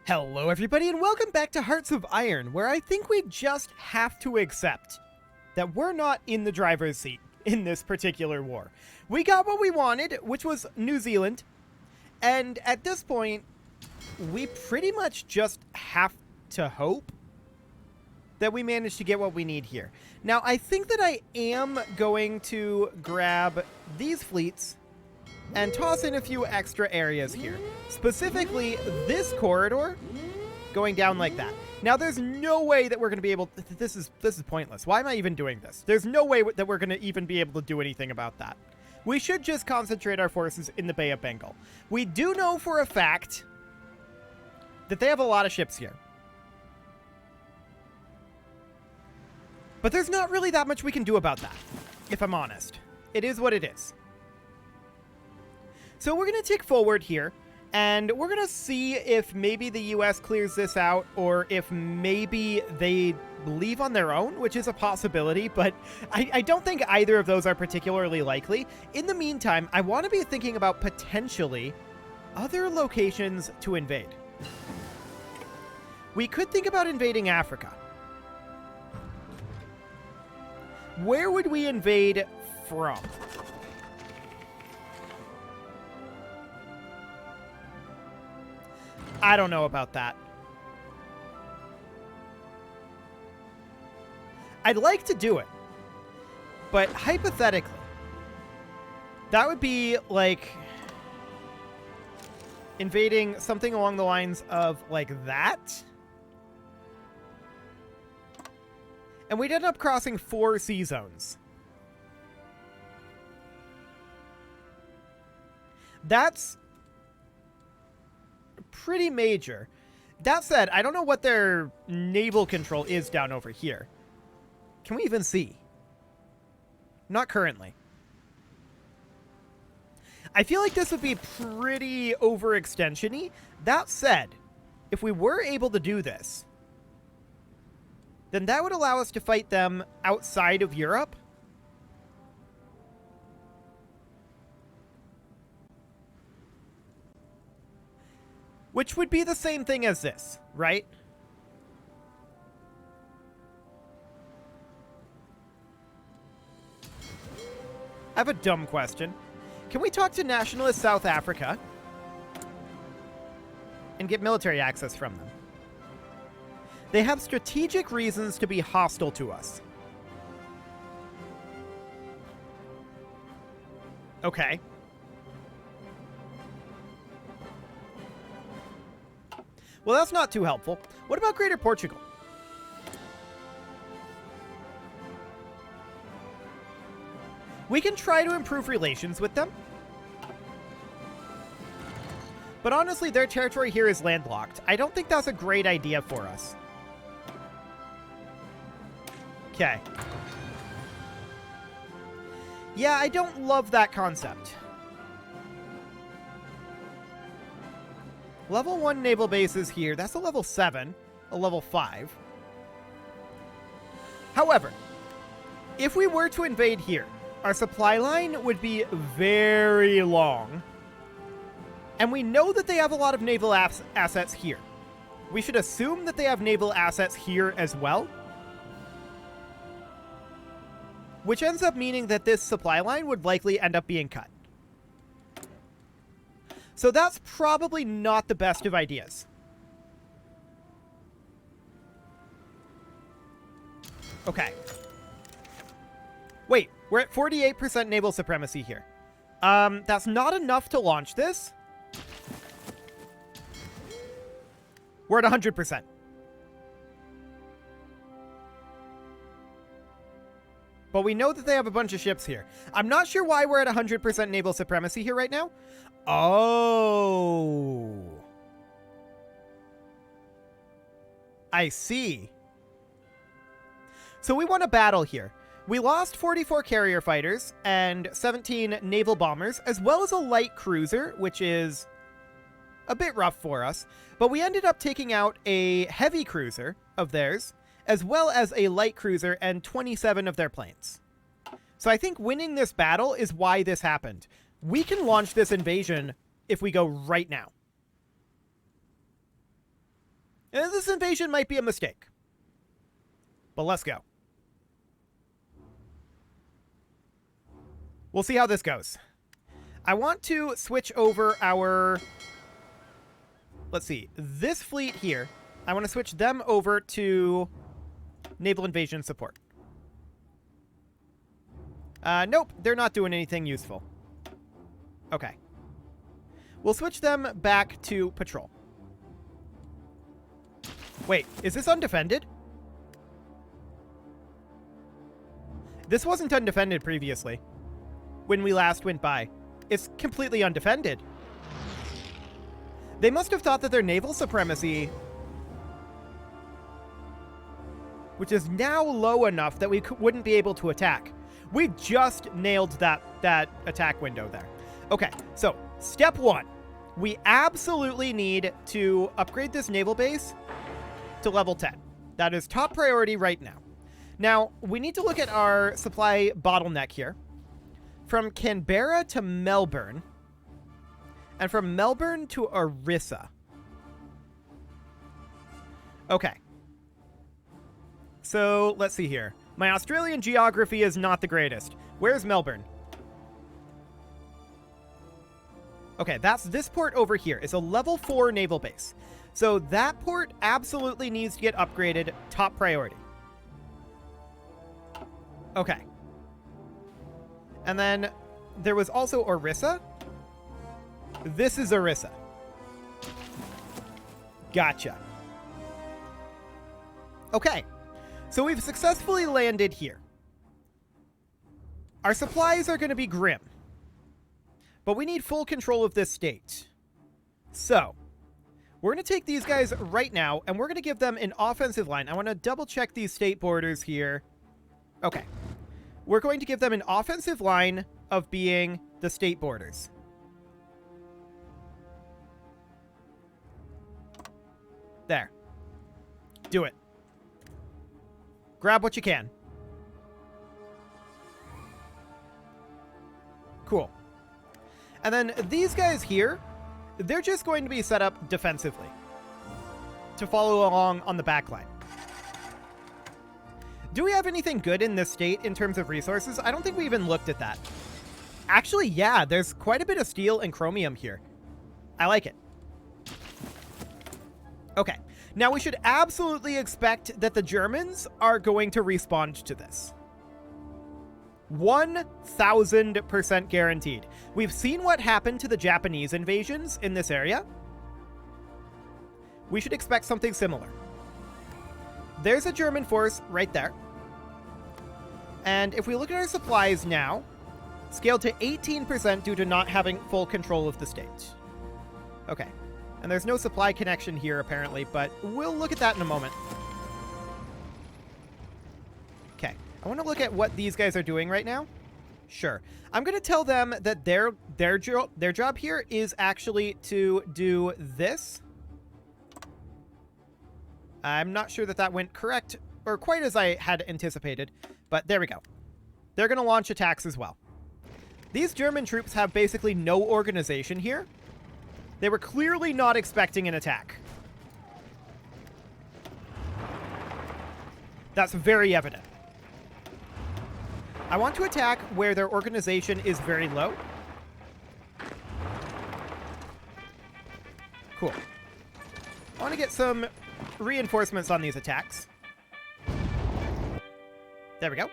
Hello everybody and welcome back to Hearts of Iron, where I think we just have to accept that we're not in the driver's seat in this particular war. We got what we wanted, which was New Zealand, and at this point, we pretty much just have to hope that we manage to get what we need here. Now, I think that I am going to grab these fleets and toss in a few extra areas here. Specifically, this corridor going down like that. Now, there's no way that we're going to be able... This is pointless. Why am I even doing this? There's no way that we're going to even be able to do anything about that. We should just concentrate our forces in the Bay of Bengal. We do know for a fact that they have a lot of ships here. But there's not really that much we can do about that, if I'm honest. It is what it is. So we're going to tick forward here, and we're going to see if maybe the US clears this out, or if maybe they leave on their own, which is a possibility, but I don't think either of those are particularly likely. In the meantime, I want to be thinking about potentially other locations to invade. We could think about invading Africa. Where would we invade from? I don't know about that. I'd like to do it, but hypothetically, that would be like invading something along the lines of like that. And we'd end up crossing 4 sea zones. That's pretty major. That said, I don't know what their naval control is down over here. Can we even see? Not currently. I feel like this would be pretty overextension-y. That said, if we were able to do this, then that would allow us to fight them outside of Europe. Which would be the same thing as this, right? I have a dumb question. Can we talk to nationalist South Africa and get military access from them? They have strategic reasons to be hostile to us. Okay. Well, that's not too helpful. What about Greater Portugal? We can try to improve relations with them. But honestly, their territory here is landlocked. I don't think that's a great idea for us. Okay. Yeah, I don't love that concept. Level 1 naval bases here. That's a level 7. A level 5. However, if we were to invade here, our supply line would be very long. And we know that they have a lot of naval assets here. We should assume that they have naval assets here as well. Which ends up meaning that this supply line would likely end up being cut. So that's probably not the best of ideas. Okay. Wait, we're at 48% naval supremacy here. That's not enough to launch this. We're at 100%. But we know that they have a bunch of ships here. I'm not sure why we're at 100% naval supremacy here right now. Oh. I see. So we won a battle here. We lost 44 carrier fighters and 17 naval bombers, as well as a light cruiser, which is a bit rough for us. But we ended up taking out a heavy cruiser of theirs, as well as a light cruiser and 27 of their planes. So I think winning this battle is why this happened. We can launch this invasion if we go right now. And this invasion might be a mistake. But let's go. We'll see how this goes. I want to switch over our... Let's see. This fleet here, I want to switch them over to Naval Invasion support. Nope, they're not doing anything useful. Okay. We'll switch them back to patrol. Wait, is this undefended? This wasn't undefended previously. When we last went by. It's completely undefended. They must have thought that their naval supremacy, which is now low enough that we wouldn't be able to attack. We just nailed that attack window there. Okay, so step one. We absolutely need to upgrade this naval base to level 10. That is top priority right now. Now, we need to look at our supply bottleneck here. From Canberra to Melbourne, and from Melbourne to Orissa. Okay. So, let's see here. My Australian geography is not the greatest. Where's Melbourne? Okay, that's this port over here. It's a level 4 naval base. So that port absolutely needs to get upgraded, top priority. Okay. And then there was also Orissa. This is Orissa. Gotcha. Okay. So we've successfully landed here. Our supplies are going to be grim. But we need full control of this state. So, we're going to take these guys right now, and we're going to give them an offensive line. I want to double check these state borders here. Okay. We're going to give them an offensive line of being the state borders. There. Do it. Grab what you can. Cool. And then these guys here, they're just going to be set up defensively to follow along on the back line. Do we have anything good in this state in terms of resources? I don't think we even looked at that. Actually, yeah, there's quite a bit of steel and chromium here. I like it. Okay, now we should absolutely expect that the Germans are going to respond to this. 1000% guaranteed. We've seen what happened to the Japanese invasions in this area. We should expect something similar. There's a German force right there. And if we look at our supplies now, scaled to 18% due to not having full control of the state. Okay. And there's no supply connection here, apparently, but we'll look at that in a moment. Okay. I want to look at what these guys are doing right now. Sure. I'm going to tell them that their job here is actually to do this. I'm not sure that that went correct or quite as I had anticipated, but there we go. They're going to launch attacks as well. These German troops have basically no organization here. They were clearly not expecting an attack. That's very evident. I want to attack where their organization is very low. Cool. I want to get some reinforcements on these attacks. There we go.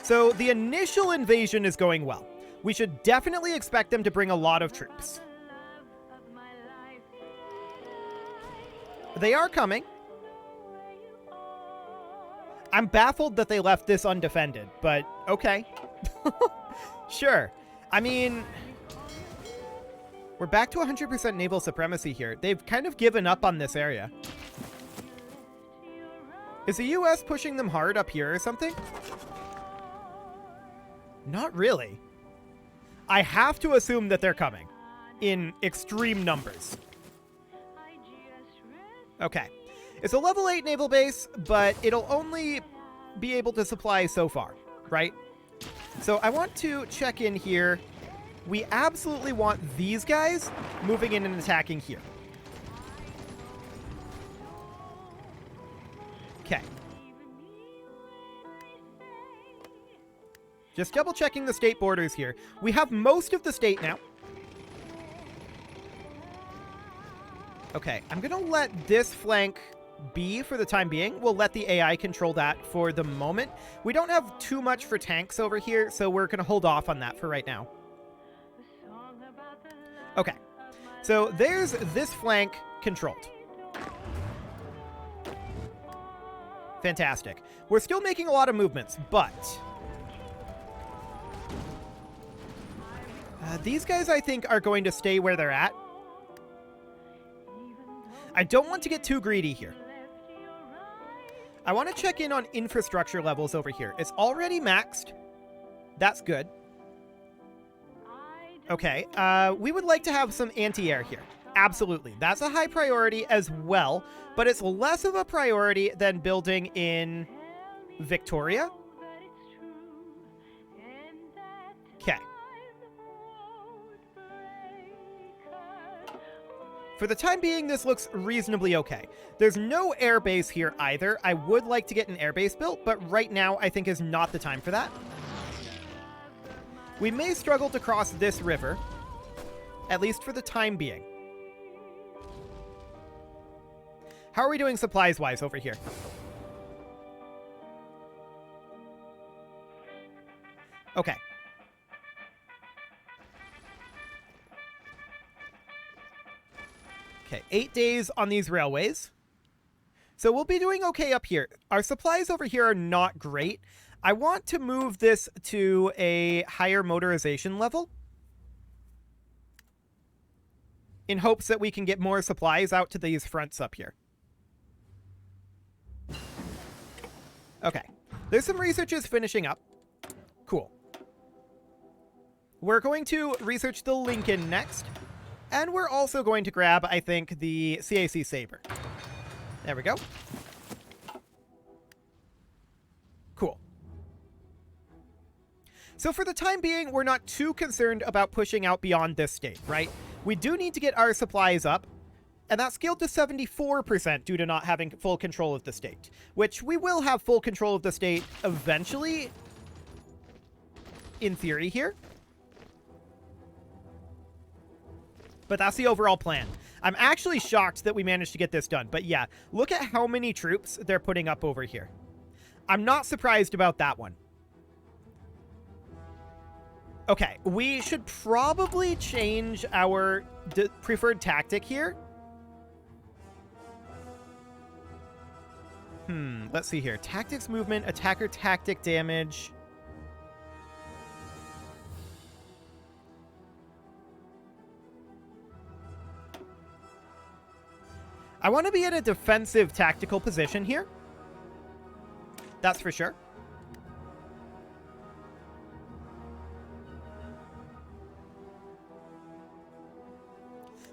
So the initial invasion is going well. We should definitely expect them to bring a lot of troops. They are coming. I'm baffled that they left this undefended, but okay. Sure. I mean, we're back to 100% naval supremacy here. They've kind of given up on this area. Is the US pushing them hard up here or something? Not really. I have to assume that they're coming in extreme numbers. Okay. It's a level 8 naval base, but it'll only be able to supply so far, right? So I want to check in here we absolutely want these guys moving in and attacking here. Okay. Just double checking the state borders here. We have most of the state now. Okay, I'm going to let this flank be for the time being. We'll let the AI control that for the moment. We don't have too much for tanks over here, so we're going to hold off on that for right now. Okay, so there's this flank controlled. Fantastic. We're still making a lot of movements, but these guys, I think, are going to stay where they're at. I don't want to get too greedy here. I want to check in on infrastructure levels over here. It's already maxed. That's good. Okay, we would like to have some anti-air here. Absolutely. That's a high priority as well, but it's less of a priority than building in Victoria. Okay. For the time being, this looks reasonably okay. There's no airbase here either. I would like to get an airbase built, but right now I think is not the time for that. We may struggle to cross this river, at least for the time being. How are we doing supplies-wise over here? Okay. Okay, 8 days on these railways. So we'll be doing okay up here. Our supplies over here are not great. I want to move this to a higher motorization level in hopes that we can get more supplies out to these fronts up here. Okay, there's some researchers finishing up. Cool. We're going to research the Lincoln next. And we're also going to grab, I think, the CAC Sabre. There we go. Cool. So for the time being, we're not too concerned about pushing out beyond this state, right? We do need to get our supplies up, and that's scaled to 74% due to not having full control of the state, which we will have full control of the state eventually, in theory here. But that's the overall plan. I'm actually shocked that we managed to get this done. But yeah, look at how many troops they're putting up over here. I'm not surprised about that one. Okay, we should probably change our preferred tactic here. Let's see here. Tactics movement, attacker tactic damage. I want to be in a defensive tactical position here. That's for sure.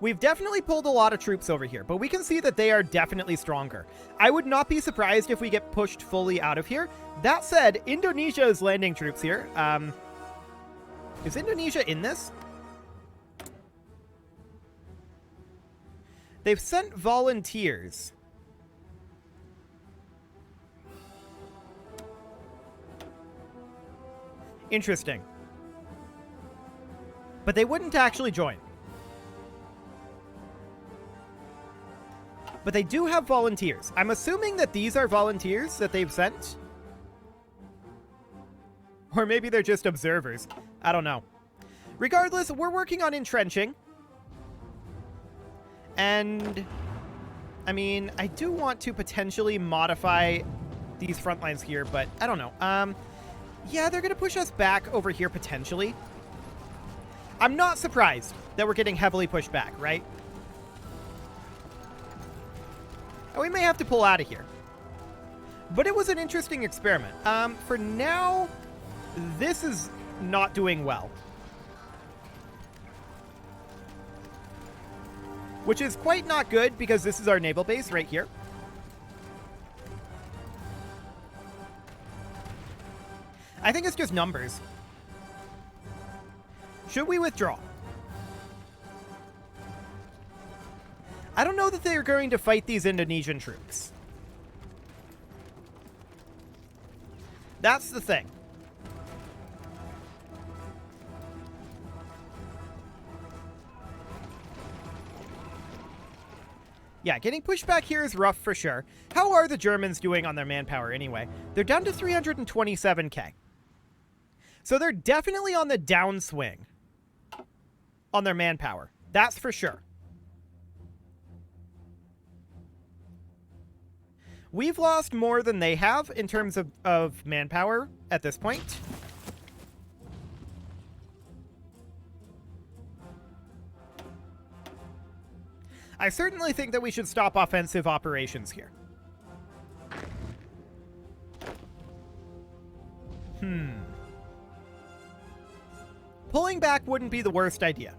We've definitely pulled a lot of troops over here, but we can see that they are definitely stronger. I would not be surprised if we get pushed fully out of here. That said, Indonesia is landing troops here. Is Indonesia in this? They've sent volunteers. Interesting. But they wouldn't actually join. But they do have volunteers. I'm assuming that these are volunteers that they've sent. Or maybe they're just observers. I don't know. Regardless, we're working on entrenching. And, I mean, I do want to potentially modify these front lines here, but I don't know. Yeah, they're going to push us back over here potentially. I'm not surprised that we're getting heavily pushed back, right? And we may have to pull out of here. But it was an interesting experiment. For now, this is not doing well. Which is quite not good because this is our naval base right here. I think it's just numbers. Should we withdraw? I don't know that they are going to fight these Indonesian troops. That's the thing. Yeah, getting pushed back here is rough for sure. How are the Germans doing on their manpower anyway? They're down to 327k. So they're definitely on the downswing on their manpower. That's for sure. We've lost more than they have in terms of manpower at this point. I certainly think that we should stop offensive operations here. Pulling back wouldn't be the worst idea.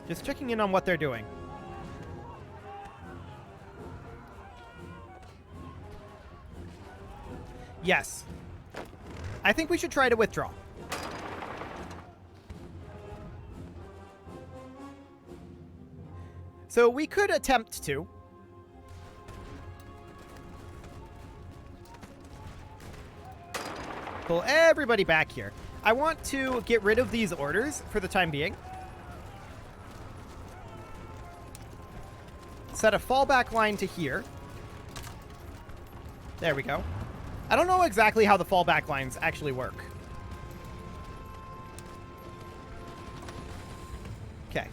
Just checking in on what they're doing. Yes. I think we should try to withdraw. So we could attempt to. Pull everybody back here. I want to get rid of these orders for the time being. Set a fallback line to here. There we go. I don't know exactly how the fallback lines actually work. Okay.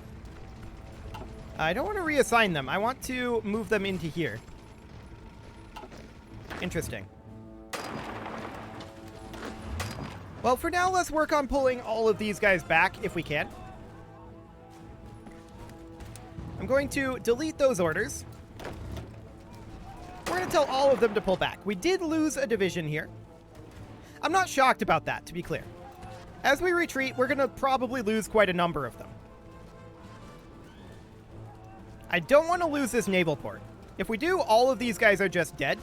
I don't want to reassign them. I want to move them into here. Interesting. Well, for now, let's work on pulling all of these guys back if we can. I'm going to delete those orders. We're going to tell all of them to pull back. We did lose a division here. I'm not shocked about that, to be clear. As we retreat, we're going to probably lose quite a number of them. I don't want to lose this naval port. If we do, all of these guys are just dead.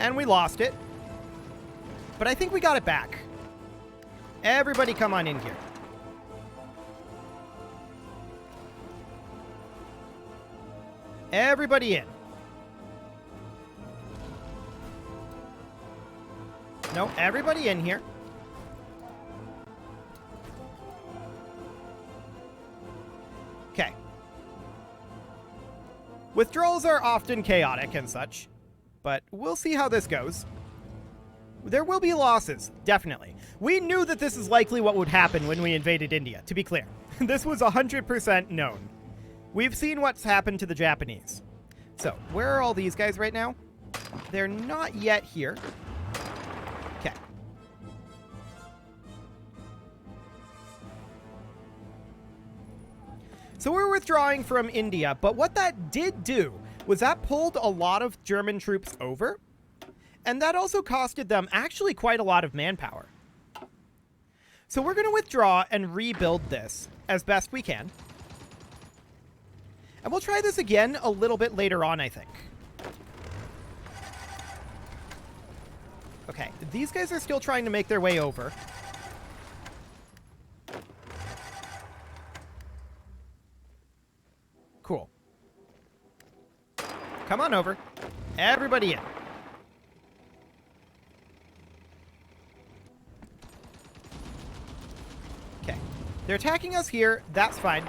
And we lost it. But I think we got it back. Everybody come on in here. Everybody in. No, everybody in here. Okay. Withdrawals are often chaotic and such, but we'll see how this goes. There will be losses, definitely. We knew that this is likely what would happen when we invaded India, to be clear. This was 100% known. We've seen what's happened to the Japanese. So, where are all these guys right now? They're not yet here. Okay. So we're withdrawing from India, but what that did do was that pulled a lot of German troops over, and that also costed them actually quite a lot of manpower. So we're going to withdraw and rebuild this as best we can. And we'll try this again a little bit later on, I think. Okay, these guys are still trying to make their way over. Cool. Come on over. Everybody in. Okay. They're attacking us here. That's fine.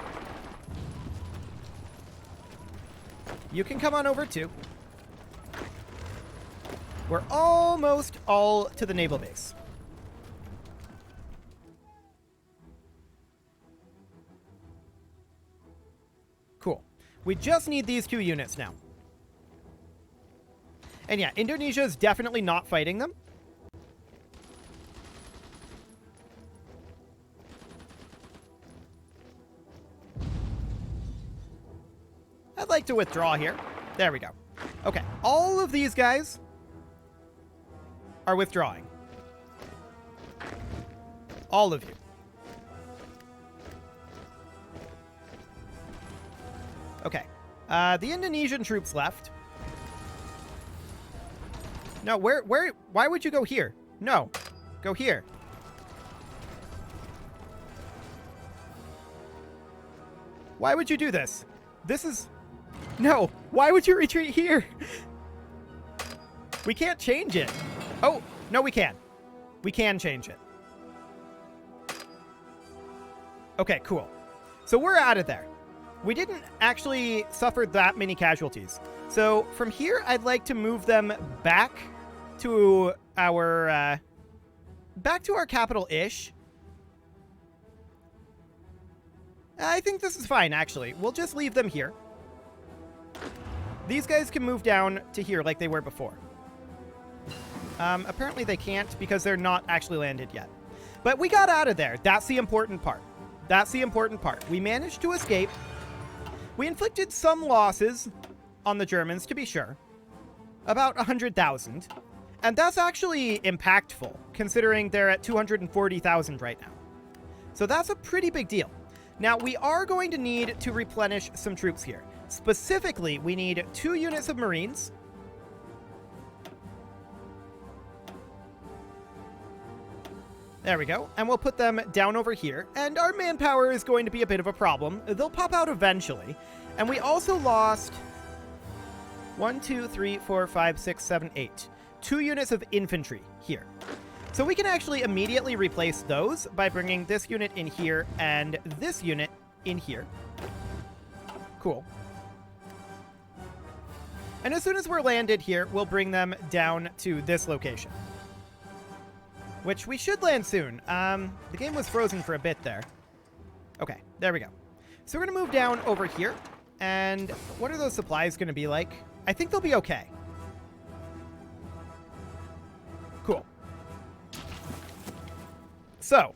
You can come on over too. We're almost all to the naval base. Cool. We just need these 2 units now. And yeah, Indonesia is definitely not fighting them. I'd like to withdraw here. There we go. Okay, all of these guys are withdrawing. All of you. Okay. The Indonesian troops left. No, why would you go here? No, go here. Why would you do this? This is... No, why would you retreat here? We can't change it. Oh, no, we can. We can change it. Okay, cool. So we're out of there. We didn't actually suffer that many casualties. So from here, I'd like to move them back to our capital-ish. I think this is fine, actually. We'll just leave them here. These guys can move down to here like they were before. Apparently they can't because they're not actually landed yet. But we got out of there. That's the important part. That's the important part. We managed to escape. We inflicted some losses on the Germans, to be sure. About 100,000. And that's actually impactful, considering they're at 240,000 right now. So that's a pretty big deal. Now, we are going to need to replenish some troops here. Specifically, we need 2 units of Marines. There we go. And we'll put them down over here. And our manpower is going to be a bit of a problem. They'll pop out eventually. And we also lost 1, 2, 3, 4, 5, 6, 7, 8. 2 units of infantry here. So we can actually immediately replace those by bringing this unit in here and this unit in here. Cool. And as soon as we're landed here, we'll bring them down to this location. Which we should land soon. The game was frozen for a bit there. Okay, there we go. So we're going to move down over here. And what are those supplies going to be like? I think they'll be okay. Cool. So,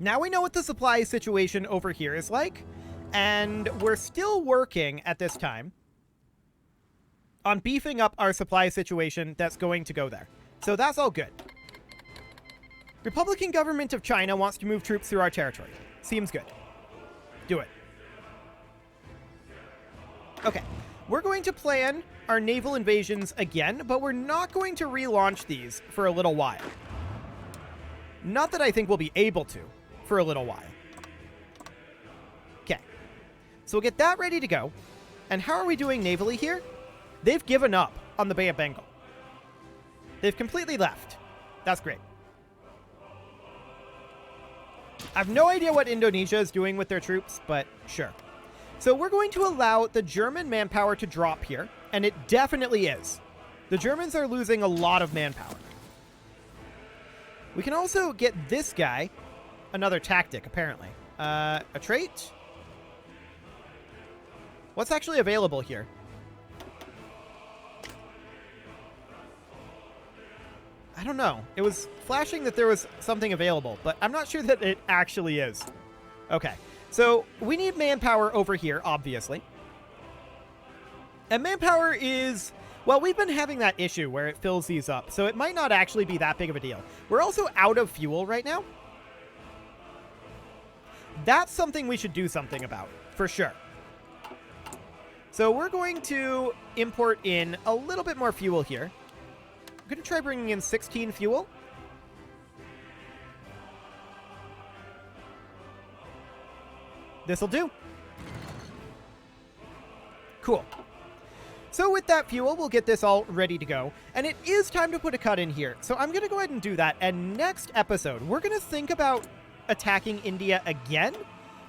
now we know what the supply situation over here is like. And we're still working at this time on beefing up our supply situation that's going to go there. So that's all good. Republican government of China wants to move troops through our territory. Seems good. Do it. Okay. We're going to plan our naval invasions again, but we're not going to relaunch these for a little while. Not that I think we'll be able to for a little while. Okay. So we'll get that ready to go. And how are we doing navally here? They've given up on the Bay of Bengal. They've completely left. That's great. I have no idea what Indonesia is doing with their troops, but sure. So we're going to allow the German manpower to drop here, and it definitely is. The Germans are losing a lot of manpower. We can also get this guy another tactic, apparently. A trait? What's actually available here? I don't know. It was flashing that there was something available, but I'm not sure that it actually is. Okay, so we need manpower over here, obviously. And manpower is... Well, we've been having that issue where it fills these up, so it might not actually be that big of a deal. We're also out of fuel right now. That's something we should do something about, for sure. So we're going to import in a little bit more fuel here. I'm going to try bringing in 16 fuel. This'll do. Cool. So with that fuel, we'll get this all ready to go. And it is time to put a cut in here. So I'm going to go ahead and do that. And next episode, we're going to think about attacking India again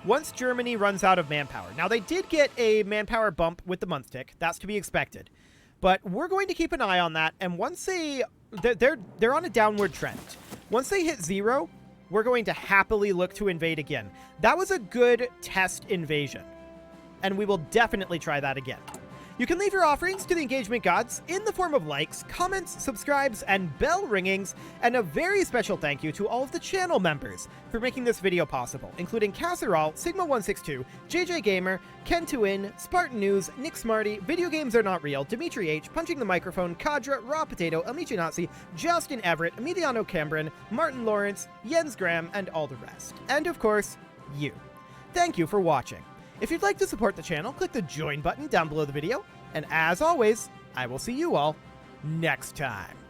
once Germany runs out of manpower. Now, they did get a manpower bump with the month tick. That's to be expected. But we're going to keep an eye on that. And once they're on a downward trend. Once they hit 0, we're going to happily look to invade again. That was a good test invasion. And we will definitely try that again. You can leave your offerings to the engagement gods in the form of likes, comments, subscribes, and bell ringings, and a very special thank you to all of the channel members for making this video possible, including Casserole, Sigma162, JJ Gamer, Ken2In, Spartan News, Nick Smarty, Video Games Are Not Real, Dimitri H, Punching the Microphone, Kadra, Raw Potato, Amici Nazi, Justin Everett, Emiliano Cameron, Martin Lawrence, Jens Graham, and all the rest. And of course, you. Thank you for watching. If you'd like to support the channel, click the join button down below the video. And as always, I will see you all next time.